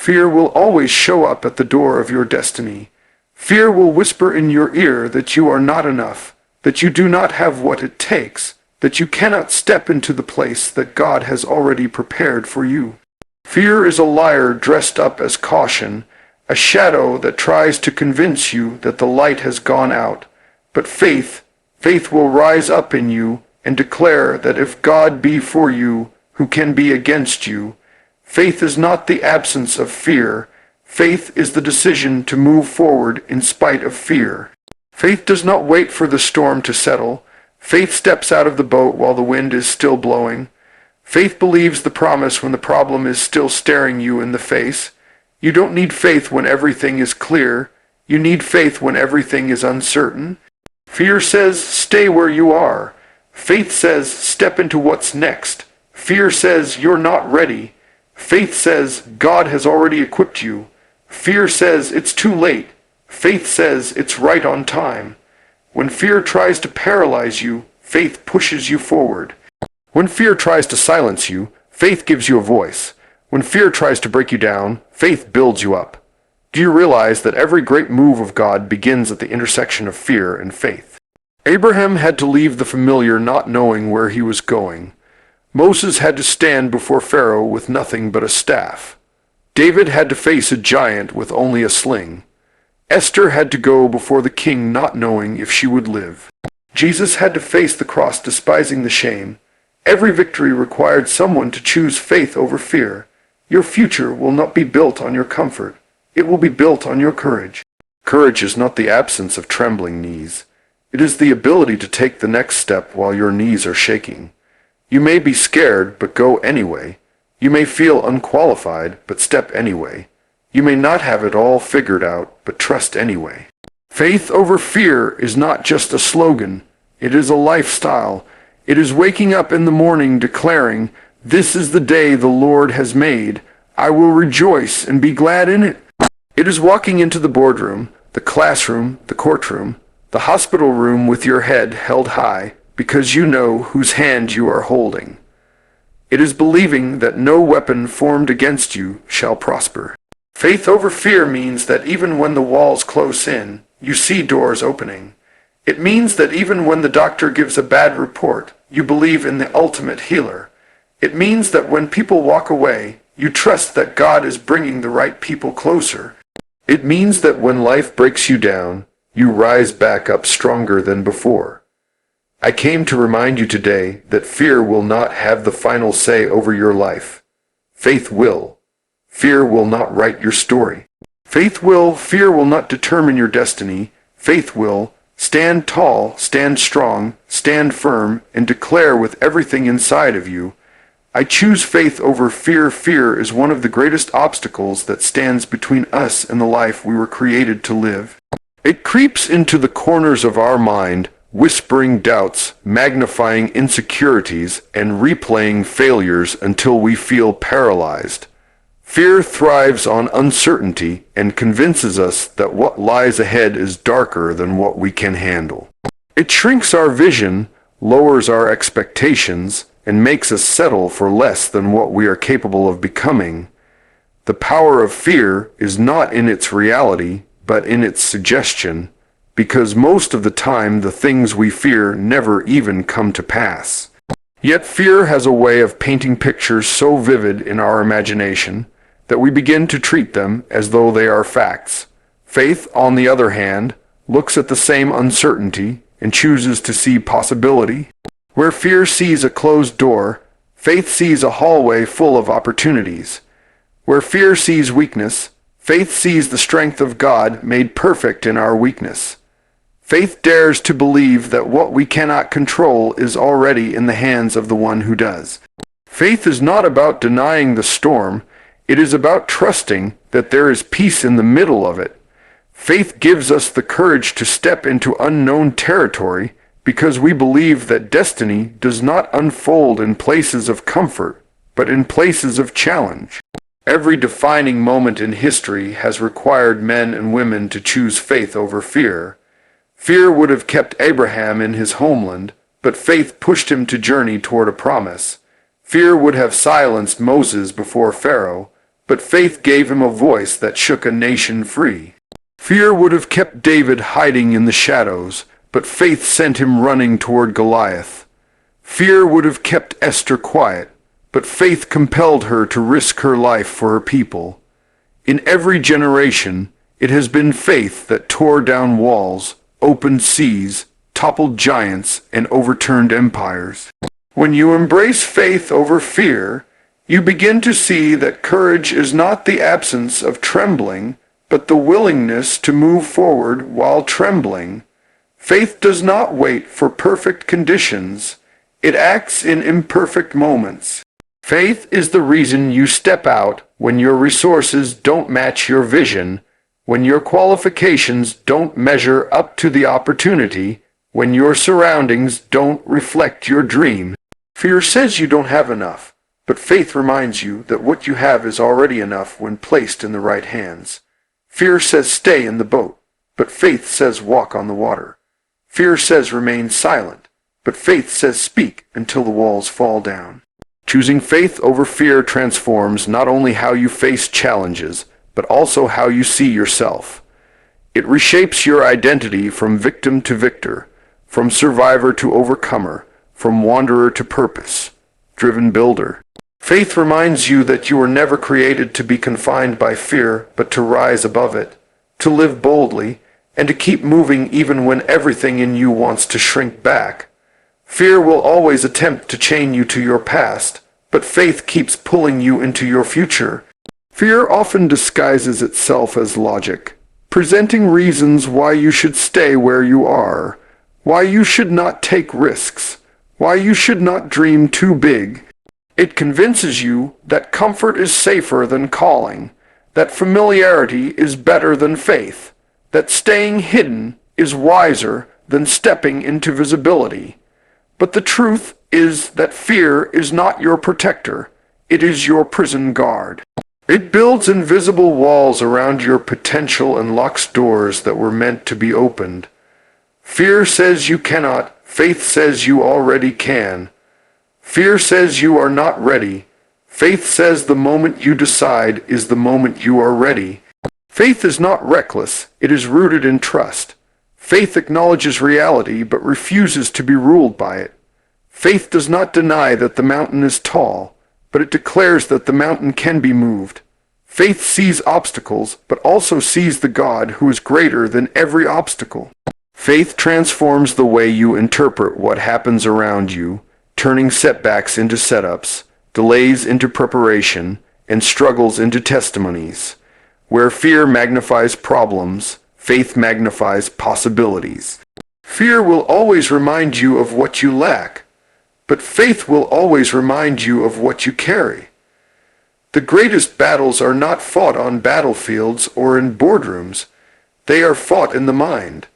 Fear will always show up at the door of your destiny. Fear will whisper in your ear that you are not enough, that you do not have what it takes, that you cannot step into the place that God has already prepared for you. Fear is a liar dressed up as caution, a shadow that tries to convince you that the light has gone out. But faith will rise up in you and declare that if God be for you, who can be against you? Faith is not the absence of fear. Faith is the decision to move forward in spite of fear. Faith does not wait for the storm to settle. Faith steps out of the boat while the wind is still blowing. Faith believes the promise when the problem is still staring you in the face. You don't need faith when everything is clear. You need faith when everything is uncertain. Fear says, stay where you are. Faith says, step into what's next. Fear says, you're not ready. Faith says, God has already equipped you. Fear says, it's too late. Faith says, it's right on time. When fear tries to paralyze you, faith pushes you forward. When fear tries to silence you, faith gives you a voice. When fear tries to break you down, faith builds you up. Do you realize that every great move of God begins at the intersection of fear and faith? Abraham had to leave the familiar not knowing where he was going. Moses had to stand before Pharaoh with nothing but a staff. David had to face a giant with only a sling. Esther had to go before the king not knowing if she would live. Jesus had to face the cross despising the shame. Every victory required someone to choose faith over fear. Your future will not be built on your comfort. It will be built on your courage. Courage is not the absence of trembling knees. It is the ability to take the next step while your knees are shaking. You may be scared, but go anyway. You may feel unqualified, but step anyway. You may not have it all figured out, but trust anyway. Faith over fear is not just a slogan. It is a lifestyle. It is waking up in the morning declaring, "This is the day the Lord has made. I will rejoice and be glad in it." It is walking into the boardroom, the classroom, the courtroom, the hospital room with your head held high, because you know whose hand you are holding. It is believing that no weapon formed against you shall prosper. Faith over fear means that even when the walls close in, you see doors opening. It means that even when the doctor gives a bad report, you believe in the ultimate healer. It means that when people walk away, you trust that God is bringing the right people closer. It means that when life breaks you down, you rise back up stronger than before. I came to remind you today that fear will not have the final say over your life. Faith will. Fear will not write your story. Faith will, fear will not determine your destiny. Faith will. Stand tall, stand strong, stand firm, and declare with everything inside of you, I choose faith over fear. Fear is one of the greatest obstacles that stands between us and the life we were created to live. It creeps into the corners of our mind, whispering doubts, magnifying insecurities, and replaying failures until we feel paralyzed. Fear thrives on uncertainty and convinces us that what lies ahead is darker than what we can handle. It shrinks our vision, lowers our expectations, and makes us settle for less than what we are capable of becoming. The power of fear is not in its reality, but in its suggestion, because most of the time the things we fear never even come to pass. Yet fear has a way of painting pictures so vivid in our imagination that we begin to treat them as though they are facts. Faith, on the other hand, looks at the same uncertainty and chooses to see possibility. Where fear sees a closed door, faith sees a hallway full of opportunities. Where fear sees weakness, faith sees the strength of God made perfect in our weakness. Faith dares to believe that what we cannot control is already in the hands of the one who does. Faith is not about denying the storm. It is about trusting that there is peace in the middle of it. Faith gives us the courage to step into unknown territory because we believe that destiny does not unfold in places of comfort, but in places of challenge. Every defining moment in history has required men and women to choose faith over fear. Fear would have kept Abraham in his homeland, but faith pushed him to journey toward a promise. Fear would have silenced Moses before Pharaoh, but faith gave him a voice that shook a nation free. Fear would have kept David hiding in the shadows, but faith sent him running toward Goliath. Fear would have kept Esther quiet, but faith compelled her to risk her life for her people. In every generation, it has been faith that tore down walls, opened seas, toppled giants, and overturned empires. When you embrace faith over fear, you begin to see that courage is not the absence of trembling, but the willingness to move forward while trembling. Faith does not wait for perfect conditions. It acts in imperfect moments. Faith is the reason you step out when your resources don't match your vision, when your qualifications don't measure up to the opportunity, when your surroundings don't reflect your dream. Fear says you don't have enough, but faith reminds you that what you have is already enough when placed in the right hands. Fear says stay in the boat, but faith says walk on the water. Fear says remain silent, but faith says speak until the walls fall down. Choosing faith over fear transforms not only how you face challenges, but also how you see yourself. It reshapes your identity from victim to victor, from survivor to overcomer, from wanderer to purpose-driven builder. Faith reminds you that you were never created to be confined by fear, but to rise above it, to live boldly, and to keep moving even when everything in you wants to shrink back. Fear will always attempt to chain you to your past, but faith keeps pulling you into your future. Fear often disguises itself as logic, presenting reasons why you should stay where you are, why you should not take risks, why you should not dream too big. It convinces you that comfort is safer than calling, that familiarity is better than faith, that staying hidden is wiser than stepping into visibility. But the truth is that fear is not your protector. It is your prison guard. It builds invisible walls around your potential and locks doors that were meant to be opened. Fear says you cannot. Faith says you already can. Fear says you are not ready. Faith says the moment you decide is the moment you are ready. Faith is not reckless. It is rooted in trust. Faith acknowledges reality but refuses to be ruled by it. Faith does not deny that the mountain is tall, but it declares that the mountain can be moved. Faith sees obstacles, but also sees the God who is greater than every obstacle. Faith transforms the way you interpret what happens around you, turning setbacks into setups, delays into preparation, and struggles into testimonies. Where fear magnifies problems, faith magnifies possibilities. Fear will always remind you of what you lack, but faith will always remind you of what you carry. The greatest battles are not fought on battlefields or in boardrooms. They are fought in the mind.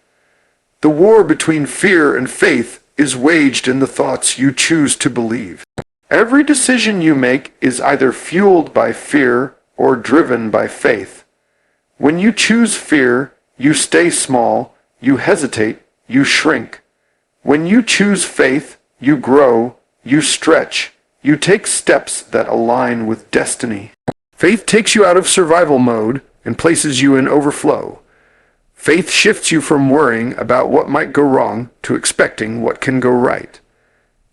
The war between fear and faith is waged in the thoughts you choose to believe. Every decision you make is either fueled by fear or driven by faith. When you choose fear, you stay small, you hesitate, you shrink. When you choose faith, you grow, you stretch, you take steps that align with destiny. Faith takes you out of survival mode and places you in overflow. Faith shifts you from worrying about what might go wrong to expecting what can go right.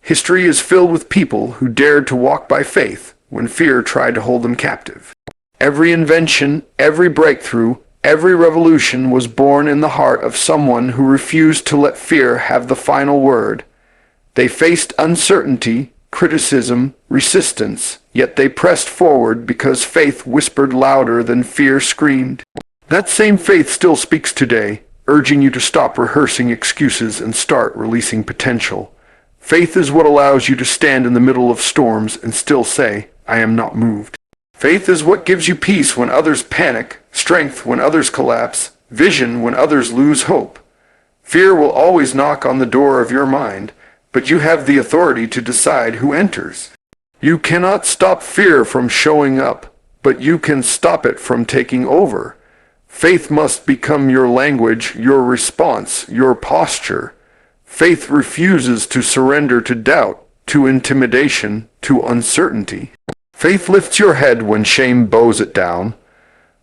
History is filled with people who dared to walk by faith when fear tried to hold them captive. Every invention, every breakthrough, every revolution was born in the heart of someone who refused to let fear have the final word. They faced uncertainty, criticism, resistance, yet they pressed forward because faith whispered louder than fear screamed. That same faith still speaks today, urging you to stop rehearsing excuses and start releasing potential. Faith is what allows you to stand in the middle of storms and still say, I am not moved. Faith is what gives you peace when others panic, strength when others collapse, vision when others lose hope. Fear will always knock on the door of your mind, but you have the authority to decide who enters. You cannot stop fear from showing up, but you can stop it from taking over. Faith must become your language, your response, your posture. Faith refuses to surrender to doubt, to intimidation, to uncertainty. Faith lifts your head when shame bows it down.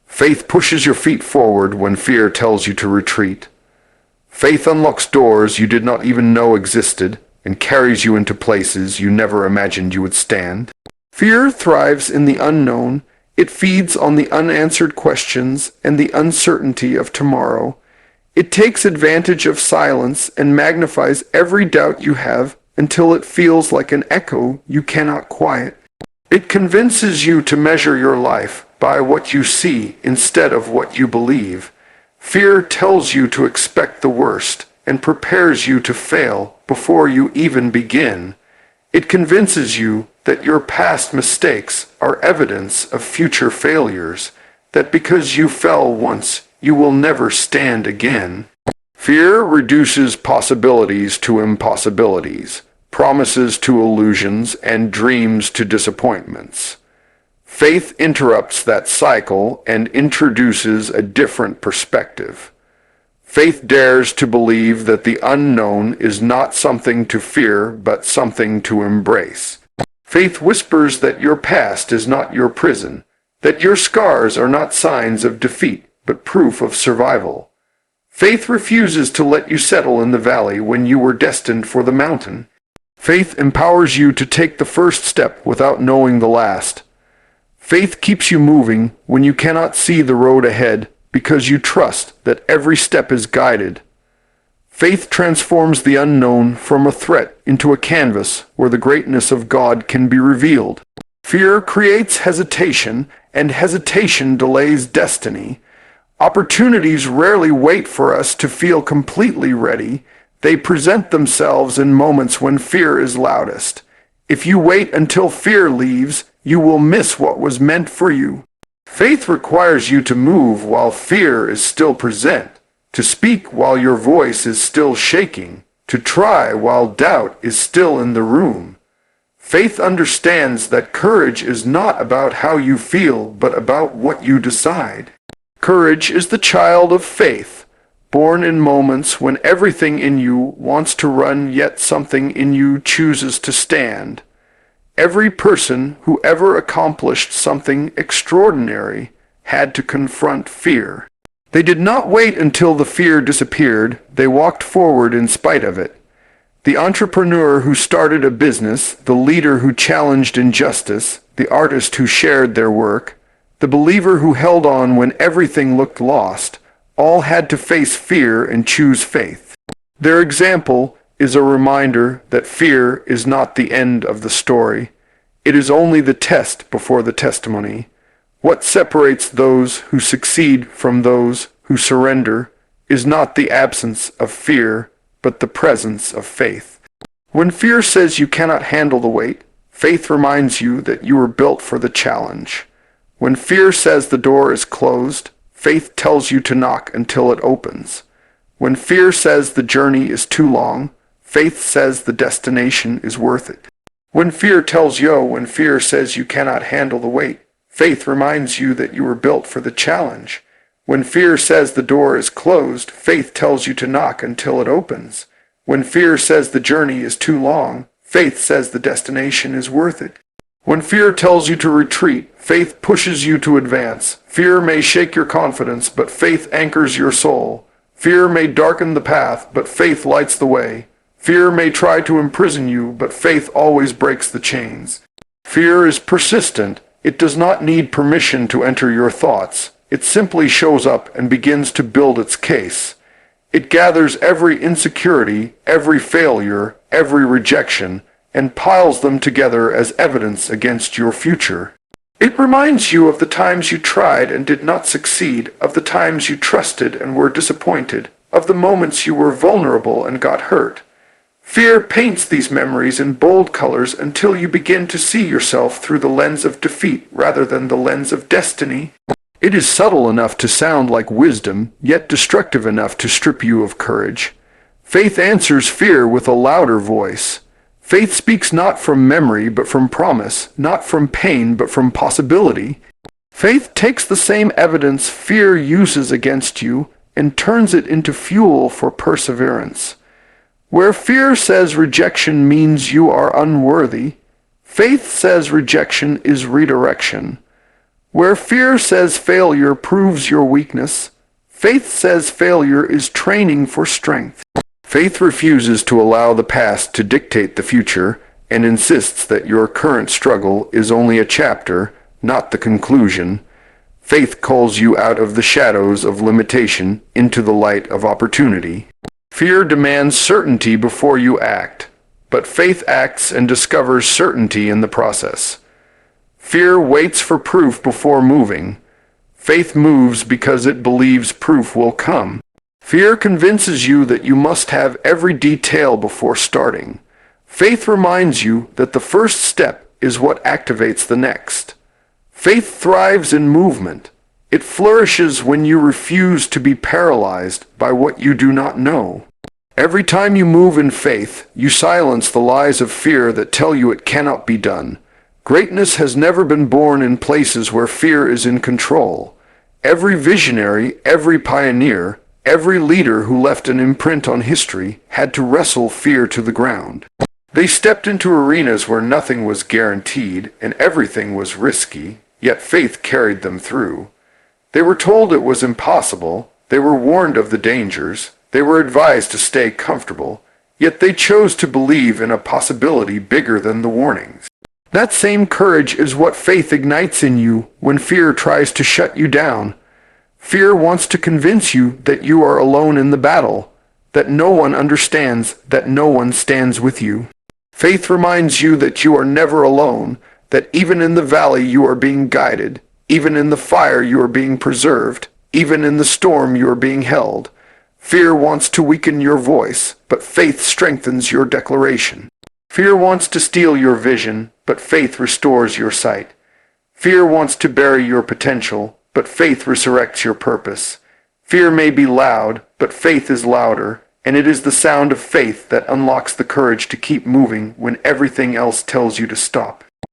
Faith pushes your feet forward when fear tells you to retreat. Faith unlocks doors you did not even know existed and carries you into places you never imagined you would stand. Fear thrives in the unknown. It feeds on the unanswered questions and the uncertainty of tomorrow. It takes advantage of silence and magnifies every doubt you have until it feels like an echo you cannot quiet. It convinces you to measure your life by what you see instead of what you believe. Fear tells you to expect the worst and prepares you to fail before you even begin. It convinces you that your past mistakes are evidence of future failures, that because you fell once, you will never stand again. Fear reduces possibilities to impossibilities, promises to illusions, and dreams to disappointments. Faith interrupts that cycle and introduces a different perspective. Faith dares to believe that the unknown is not something to fear, but something to embrace. Faith whispers that your past is not your prison, that your scars are not signs of defeat, but proof of survival. Faith refuses to let you settle in the valley when you were destined for the mountain. Faith empowers you to take the first step without knowing the last. Faith keeps you moving when you cannot see the road ahead because you trust that every step is guided. Faith transforms the unknown from a threat into a canvas where the greatness of God can be revealed. Fear creates hesitation, and hesitation delays destiny. Opportunities rarely wait for us to feel completely ready. They present themselves in moments when fear is loudest. If you wait until fear leaves, you will miss what was meant for you. Faith requires you to move while fear is still present, to speak while your voice is still shaking, to try while doubt is still in the room. Faith understands that courage is not about how you feel, but about what you decide. Courage is the child of faith, born in moments when everything in you wants to run, yet something in you chooses to stand. Every person who ever accomplished something extraordinary had to confront fear. They did not wait until the fear disappeared. They walked forward in spite of it. The entrepreneur who started a business, the leader who challenged injustice, the artist who shared their work, the believer who held on when everything looked lost, all had to face fear and choose faith. Their example is a reminder that fear is not the end of the story. It is only the test before the testimony. What separates those who succeed from those who surrender is not the absence of fear, but the presence of faith. When fear says you cannot handle the weight, faith reminds you that you were built for the challenge. When fear says the door is closed, faith tells you to knock until it opens. When fear says the journey is too long, faith says the destination is worth it. When fear says you cannot handle the weight, faith reminds you that you were built for the challenge. When fear says the door is closed, faith tells you to knock until it opens. When fear says the journey is too long, faith says the destination is worth it. When fear tells you to retreat, faith pushes you to advance. Fear may shake your confidence, but faith anchors your soul. Fear may darken the path, but faith lights the way. Fear may try to imprison you, but faith always breaks the chains. Fear is persistent. It does not need permission to enter your thoughts. It simply shows up and begins to build its case. It gathers every insecurity, every failure, every rejection, and piles them together as evidence against your future. It reminds you of the times you tried and did not succeed, of the times you trusted and were disappointed, of the moments you were vulnerable and got hurt. Fear paints these memories in bold colors until you begin to see yourself through the lens of defeat rather than the lens of destiny. It is subtle enough to sound like wisdom, yet destructive enough to strip you of courage. Faith answers fear with a louder voice. Faith speaks not from memory but from promise, not from pain but from possibility. Faith takes the same evidence fear uses against you and turns it into fuel for perseverance. Where fear says rejection means you are unworthy, Faith says rejection is redirection. Where fear says failure proves your weakness, faith says failure is training for strength. Faith refuses to allow the past to dictate the future and insists that your current struggle is only a chapter, not the conclusion. Faith calls you out of the shadows of limitation into the light of opportunity. Fear demands certainty before you act, but faith acts and discovers certainty in the process. Fear waits for proof before moving. Faith moves because it believes proof will come. Fear convinces you that you must have every detail before starting. Faith reminds you that the first step is what activates the next. Faith thrives in movement. It flourishes when you refuse to be paralyzed by what you do not know. Every time you move in faith, you silence the lies of fear that tell you it cannot be done. Greatness has never been born in places where fear is in control. Every visionary, every pioneer, every leader who left an imprint on history had to wrestle fear to the ground. They stepped into arenas where nothing was guaranteed and everything was risky, yet faith carried them through. They were told it was impossible, they were warned of the dangers, they were advised to stay comfortable, yet they chose to believe in a possibility bigger than the warnings. That same courage is what faith ignites in you when fear tries to shut you down. Fear wants to convince you that you are alone in the battle, that no one understands, that no one stands with you. Faith reminds you that you are never alone, that even in the valley you are being guided, even in the fire you are being preserved, even in the storm you are being held. Fear wants to weaken your voice, but faith strengthens your declaration. Fear wants to steal your vision, but faith restores your sight. Fear wants to bury your potential, but faith resurrects your purpose. Fear may be loud, but faith is louder, and it is the sound of faith that unlocks the courage to keep moving when everything else tells you to stop.